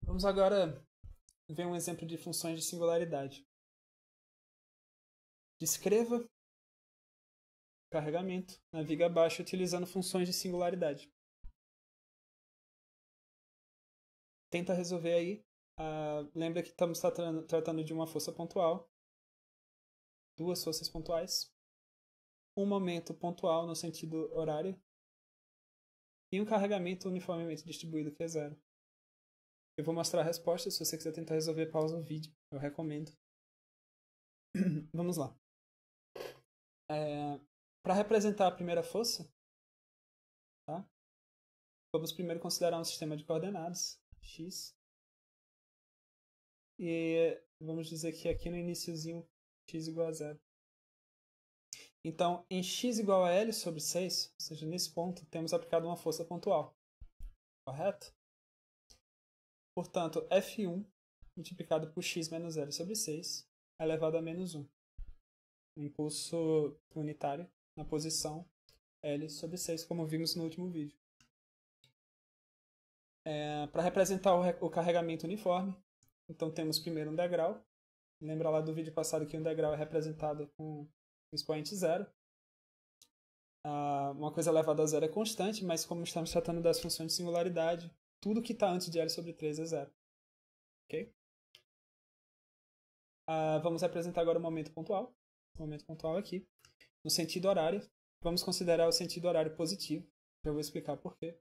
Vamos agora ver um exemplo de funções de singularidade. Descreva carregamento na viga abaixo utilizando funções de singularidade. Tenta resolver aí. Lembra que estamos tratando de uma força pontual, duas forças pontuais, um momento pontual no sentido horário e um carregamento uniformemente distribuído que é zero. Eu vou mostrar a resposta. Se você quiser tentar resolver, pausa o vídeo. Eu recomendo. Vamos lá. Para representar a primeira força, tá? Vamos primeiro considerar um sistema de coordenadas, x. E vamos dizer que aqui no iniciozinho, x igual a zero. Então, em x igual a L sobre 6, ou seja, nesse ponto, temos aplicado uma força pontual. Correto? Portanto, F1 multiplicado por x menos L sobre 6 elevado a menos 1. Um impulso unitário na posição L sobre 6, como vimos no último vídeo. Para representar o carregamento uniforme, então temos primeiro um degrau. Lembra lá do vídeo passado que um degrau é representado com o expoente zero. Uma coisa elevada a zero é constante, mas como estamos tratando das funções de singularidade, tudo que está antes de L sobre 3 é zero. Ok? Vamos representar agora o momento pontual. O momento pontual aqui. No sentido horário, vamos considerar o sentido horário positivo. Já vou explicar por quê.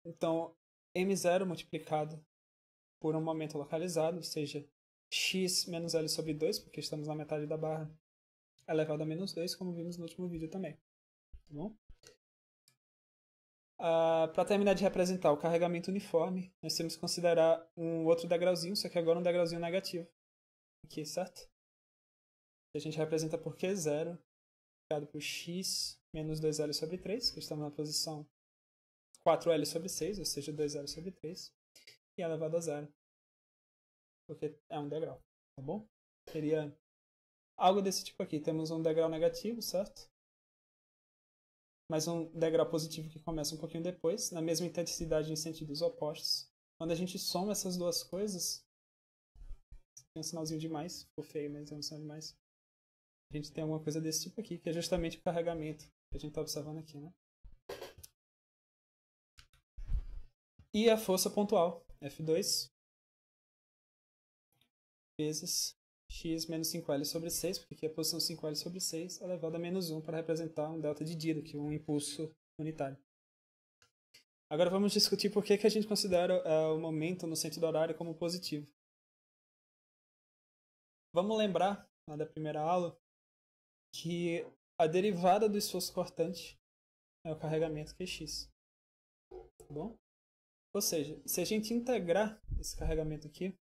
Então, m0 multiplicado por um momento localizado, ou seja, x menos L sobre 2, porque estamos na metade da barra, elevado a menos 2, como vimos no último vídeo também. Tá bom? Para terminar de representar o carregamento uniforme, nós temos que considerar um outro degrauzinho, só que agora um degrauzinho negativo. Aqui, certo? A gente representa por Q0, multiplicado por x menos 2L sobre 3, que estamos na posição 4L sobre 6, ou seja, 2L sobre 3, e elevado a zero, porque é um degrau, tá bom? Seria algo desse tipo aqui. Temos um degrau negativo, certo? Mas um degrau positivo que começa um pouquinho depois, na mesma intensidade em sentidos opostos. Quando a gente soma essas duas coisas, tem um sinalzinho de mais, ficou feio, mas é um sinal de mais. A gente tem alguma coisa desse tipo aqui, que é justamente o carregamento que a gente está observando aqui, né? E a força pontual, F2, vezes x menos 5L sobre 6, porque aqui é a posição 5L sobre 6 elevado a menos 1 para representar um delta de Dirac, um impulso unitário. Agora vamos discutir por que a gente considera o momento no sentido horário como positivo. Vamos lembrar, lá da primeira aula, que a derivada do esforço cortante é o carregamento QX. Tá bom? Ou seja, se a gente integrar esse carregamento aqui,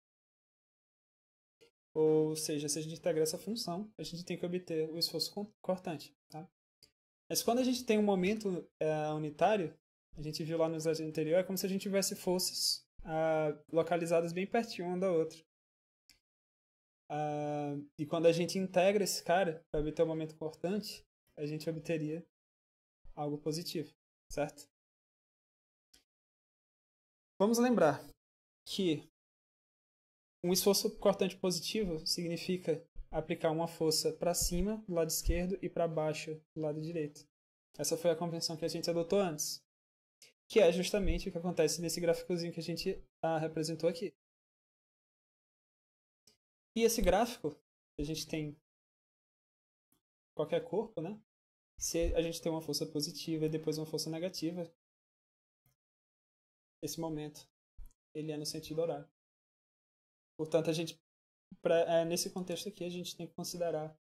ou seja, se a gente integrar essa função, a gente tem que obter o esforço cortante. Tá? Mas quando a gente tem um momento unitário, a gente viu lá no slide anterior, é como se a gente tivesse forças localizadas bem pertinho uma da outra. E quando a gente integra esse cara para obter o momento cortante, a gente obteria algo positivo, certo? Vamos lembrar que um esforço cortante positivo significa aplicar uma força para cima do lado esquerdo e para baixo do lado direito. Essa foi a convenção que a gente adotou antes, que é justamente o que acontece nesse gráficozinho que a gente representou aqui. E esse gráfico, a gente tem qualquer corpo, né? Se a gente tem uma força positiva e depois uma força negativa, esse momento ele é no sentido horário. Portanto, nesse contexto aqui, a gente tem que considerar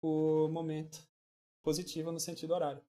o momento positivo no sentido horário.